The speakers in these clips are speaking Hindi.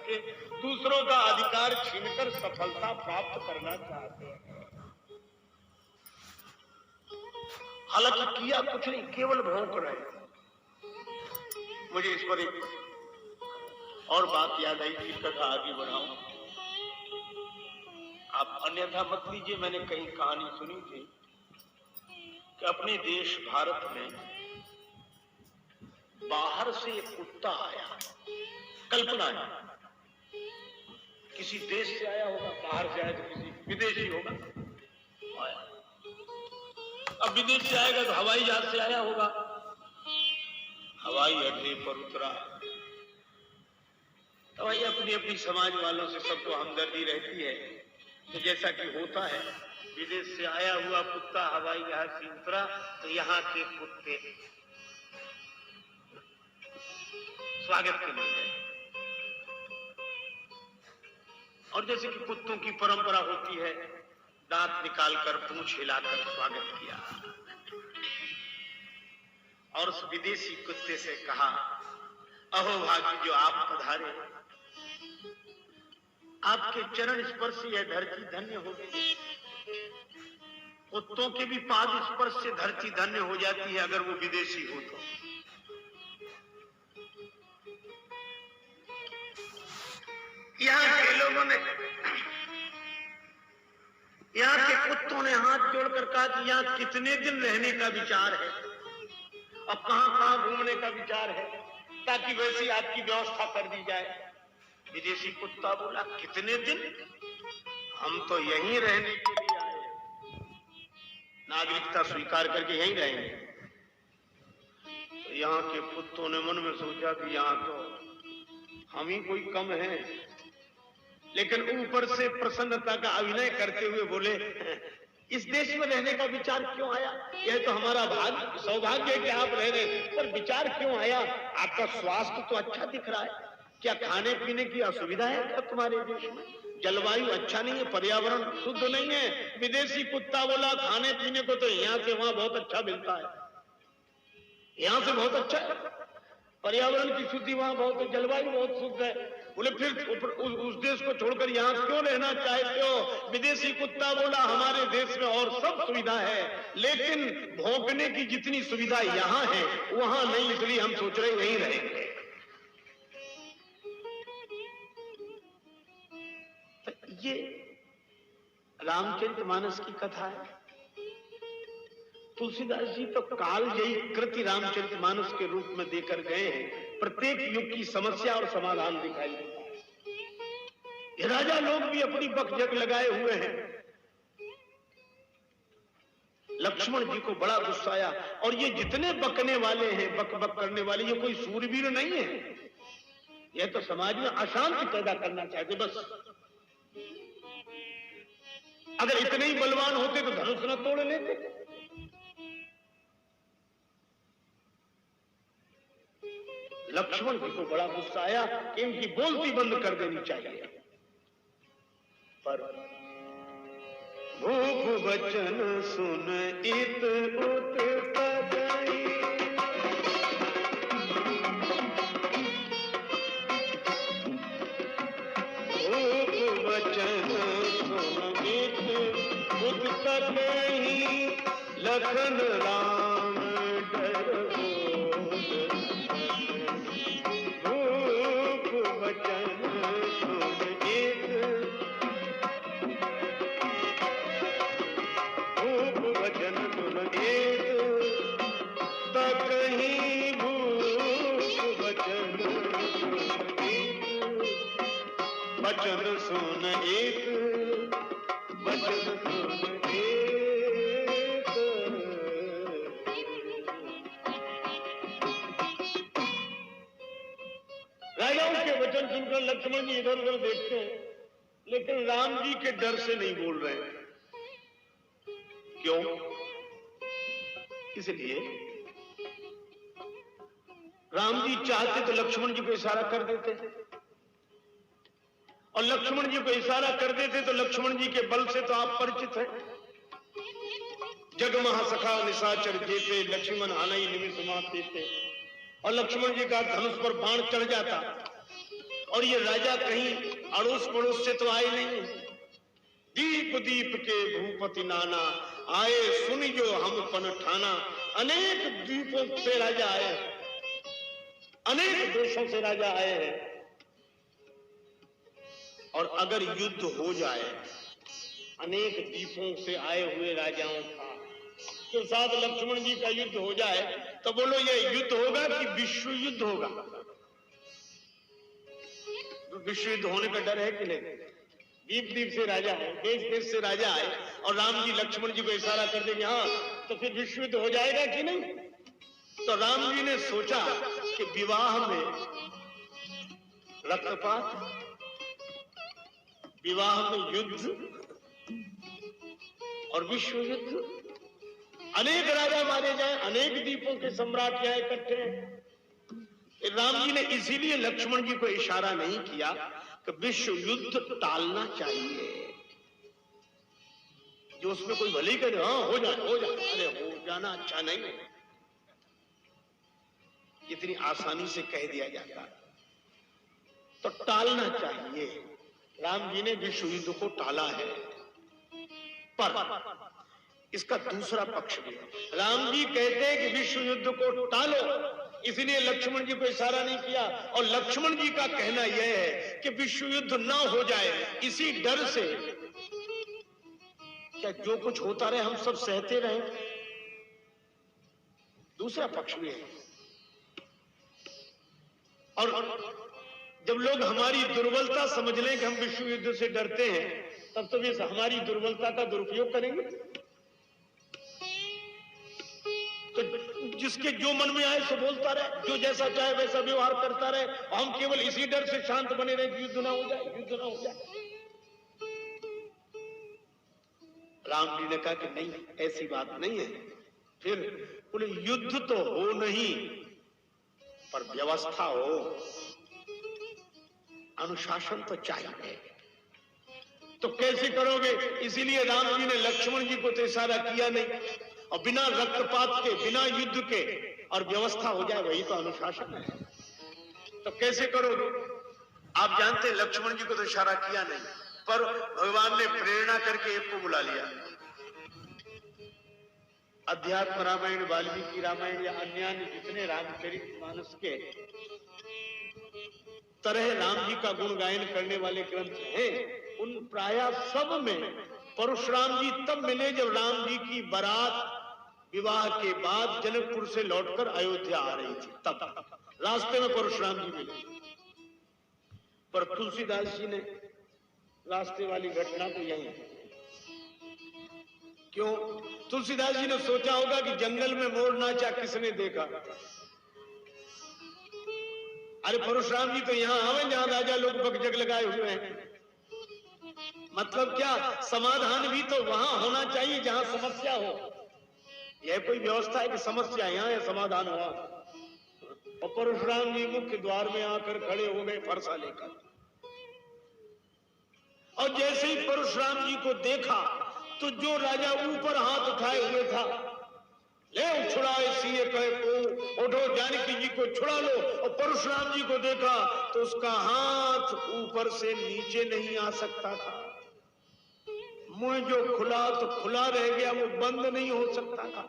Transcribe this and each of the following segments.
करके दूसरों का अधिकार छीनकर सफलता प्राप्त करना चाहते हैं। हालांकि किया कुछ नहीं, केवल भौंक रहे। मुझे इस पर एक और बात याद आई कि कथा आगे बढ़ाऊं। आप अन्यथा मत लीजिए, मैंने कहीं कहानी सुनी थी कि अपने देश भारत में बाहर से एक कुत्ता आया। कल्पना है किसी देश से आया होगा, बाहर से आया तो किसी विदेशी होगा आया। अब विदेश से आएगा तो हवाई जहाज से आया होगा। हवाई अड्डे पर उतरा तो भाई अपनी अपनी समाज वालों से सबको हमदर्दी रहती है। तो जैसा कि होता है, विदेश से आया हुआ कुत्ता हवाई जहाज से उतरा तो यहाँ के कुत्ते स्वागत के लिए गए। और जैसे कि कुत्तों की परंपरा होती है, दांत निकालकर पूंछ हिलाकर स्वागत किया और उस विदेशी कुत्ते से कहा, अहो भाग्य जो आप पधारे, आपके चरण स्पर्श से यह धरती धन्य हो गई। कुत्तों के भी पाद स्पर्श से धरती धन्य हो जाती है अगर वो विदेशी हो तो। यहाँ के लोगों ने, यहाँ के कुत्तों ने हाथ जोड़कर कहा कि यहाँ कितने दिन रहने का विचार है, अब कहां कहां घूमने का विचार है, ताकि वैसी आपकी व्यवस्था कर दी जाए। विदेशी कुत्ता बोला, कितने दिन? हम तो यहीं रहने के लिए आए, नागरिकता स्वीकार करके यहीं रहेंगे। तो यहाँ के कुत्तों ने मन में सोचा कि यहाँ तो हम ही कोई कम हैं, लेकिन ऊपर से प्रसन्नता का अभिनय करते हुए बोले, इस देश में रहने का विचार क्यों आया? यह तो हमारा भाग्य सौभाग्य है कि आप रह रहे हैं, पर विचार क्यों आया? आपका स्वास्थ्य तो अच्छा दिख रहा है, क्या खाने पीने की असुविधा है क्या तुम्हारे देश में? जलवायु अच्छा नहीं है, पर्यावरण शुद्ध नहीं है। विदेशी कुत्ता बोला, खाने पीने को तो यहाँ से वहां बहुत अच्छा मिलता है, यहाँ से बहुत अच्छा है, पर्यावरण की शुद्धि वहां बहुत है, जलवायु बहुत शुद्ध है। बोले फिर उस देश को छोड़कर यहाँ क्यों रहना चाहते हो? विदेशी कुत्ता बोला, हमारे देश में और सब सुविधा है, लेकिन भौंकने की जितनी सुविधा यहाँ है वहां नहीं, इसलिए हम सोच रहे यहीं रहेंगे। ये रामचरितमानस की कथा है। तुलसीदास जी तो काल यही कृति रामचरितमानस के रूप में देकर गए हैं। प्रत्येक युग की समस्या और समाधान दिखाई देता है। ये राजा लोग भी अपनी बकझक लगाए हुए हैं। लक्ष्मण जी को बड़ा गुस्सा आया, और ये जितने बकने वाले हैं, बक बक करने वाले, ये कोई सूरवीर नहीं है, ये तो समाज में अशांति पैदा करना चाहते बस। अगर इतने ही बलवान होते तो धनुष न तोड़ लेते। लक्ष्मण जी को बड़ा गुस्सा आया कि इनकी बोलती बंद कर देनी चाहिए, पर भूप वचन सुन इत उत पदई, भूप वचन सुन इत उत पदई, लखन राम डर वचन सुन एक, वचन सुन एक। राजाओं के वचन सुनकर लक्ष्मण जी इधर उधर देखते हैं, लेकिन राम जी के डर से नहीं बोल रहे हैं। क्यों? इसलिए राम जी चाहते तो लक्ष्मण जी को इशारा कर देते, और लक्ष्मण जी को इशारा कर देते तो लक्ष्मण जी के बल से तो आप परिचित हैं। जगमहा सखा निशाचर जेते, लक्ष्मण आनई निमिष माते, और लक्ष्मण जी का धनुष पर बाण चढ़ जाता और ये राजा कहीं अड़ोस पड़ोस से तो आए नहीं। दीप दीप के भूपति नाना, आए सुन जो हम पन ठाना। अनेक द्वीपों से राजा आए, अनेक देशों से राजा आए हैं। और अगर युद्ध हो जाए अनेक द्वीपों से आए हुए राजाओं का के साथ लक्ष्मण जी का युद्ध हो जाए, तो बोलो ये युद्ध होगा कि विश्व युद्ध होगा? तो विश्व युद्ध होने का डर है कि नहीं? द्वीप द्वीप से राजा है, देश देश से राजा है, और राम जी लक्ष्मण जी को इशारा कर देंगे हाँ, तो फिर विश्व युद्ध हो जाएगा कि नहीं? तो राम जी ने सोचा कि विवाह में रक्तपात, विवाह में युद्ध और विश्व युद्ध, अनेक राजा मारे जाए, अनेक द्वीपों के सम्राट यहाँ इकट्ठे हैं। राम जी ने इसीलिए लक्ष्मण जी को इशारा नहीं किया कि विश्व युद्ध टालना चाहिए। जो उसमें कोई भले ही करे हाँ हो जाए, अरे हो जाना अच्छा नहीं है, इतनी आसानी से कह दिया जाता, तो टालना चाहिए। राम जी ने विश्व युद्ध को टाला है। पर इसका दूसरा पक्ष भी है। राम जी कहते हैं कि विश्व युद्ध को टालो, इसलिए लक्ष्मण जी को इशारा नहीं किया। और लक्ष्मण जी का कहना यह है कि विश्व युद्ध ना हो जाए, इसी डर से क्या जो कुछ होता रहे हम सब सहते रहे। दूसरा पक्ष भी है। और जब लोग हमारी दुर्बलता समझ लें कि हम विश्व युद्ध से डरते हैं, तब तो वे हमारी दुर्बलता का दुरुपयोग करेंगे। तो जिसके जो मन में आए सो बोलता रहे, जो जैसा चाहे वैसा व्यवहार करता रहे, हम केवल इसी डर से शांत बने रहे कि युद्ध ना हो जाए, युद्ध ना हो जाए। राम जी ने कहा कि नहीं, ऐसी बात नहीं है। फिर बोले युद्ध तो हो नहीं, पर व्यवस्था हो, अनुशासन तो चाहिए। तो कैसे करोगे? इसीलिए राम जी ने लक्ष्मण जी को तो इशारा किया नहीं, और बिना रक्तपात के, बिना युद्ध के, और व्यवस्था हो जाए, वही तो अनुशासन है। तो कैसे करोगे? आप जानते हैं लक्ष्मण जी को तो इशारा किया नहीं, पर भगवान ने प्रेरणा करके एक को बुला लिया। अध्यात्म रामायण, वाल्मीकि रामायण या अन्य जितने रामचरितमानस के तरह राम जी का गुण गायन करने वाले ग्रंथ हैं, उन प्राय सब में परशुराम जी तब मिले जब राम जी की बारात विवाह के बाद जनकपुर से लौटकर अयोध्या आ रही थी। तब रास्ते में परशुराम जी मिले। पर तुलसीदास जी ने रास्ते वाली घटना को यही, क्यों? तुलसीदास जी ने सोचा होगा कि जंगल में मोर नाचा किसने देखा। अरे परशुराम जी तो यहां आवे जहां राजा लोग बकझक लगाए हुए हैं। मतलब क्या? समाधान भी तो वहां होना चाहिए जहां समस्या हो। यह कोई व्यवस्था है कि समस्या यहां है, समाधान हुआ। और परशुराम जी मुख्य द्वार में आकर खड़े हो गए फरसा लेकर, और जैसे ही परशुराम जी को देखा तो जो राजा ऊपर हाथ उठाए हुए था, ले छुड़ाए सिए कहे को, उठो जानकी जी को छुड़ा लो। और परशुराम जी को देखा तो उसका हाथ ऊपर से नीचे नहीं आ सकता था। मुंह जो खुला तो खुला रह गया, वो बंद नहीं हो सकता था।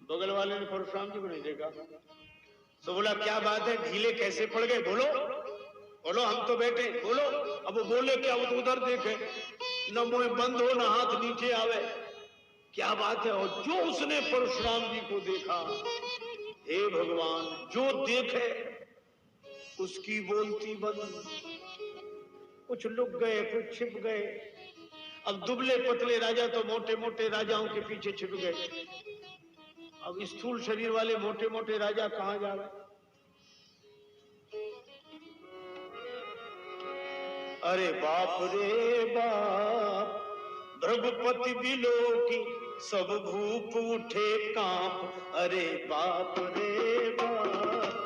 बगल वाले ने परशुराम जी को नहीं देखा, तो बोला क्या बात है, ढीले कैसे पड़ गए? बोलो बोलो, हम तो बैठे, बोलो। अब वो बोले क्या? वो तो उधर देखे, न मुंह बंद हो न हाथ नीचे आवे, क्या बात है? और जो उसने परशुराम जी को देखा, हे भगवान, जो देखे उसकी बोलती बंद। कुछ लुक गए, कुछ छिप गए। अब दुबले पतले राजा तो मोटे मोटे राजाओं के पीछे छिप गए। अब स्थूल शरीर वाले मोटे मोटे राजा कहां जा रहे? अरे बाप रे बाप, भृगुपति बिलोकी सब भूप उठे कांप। अरे बाप रे बाप,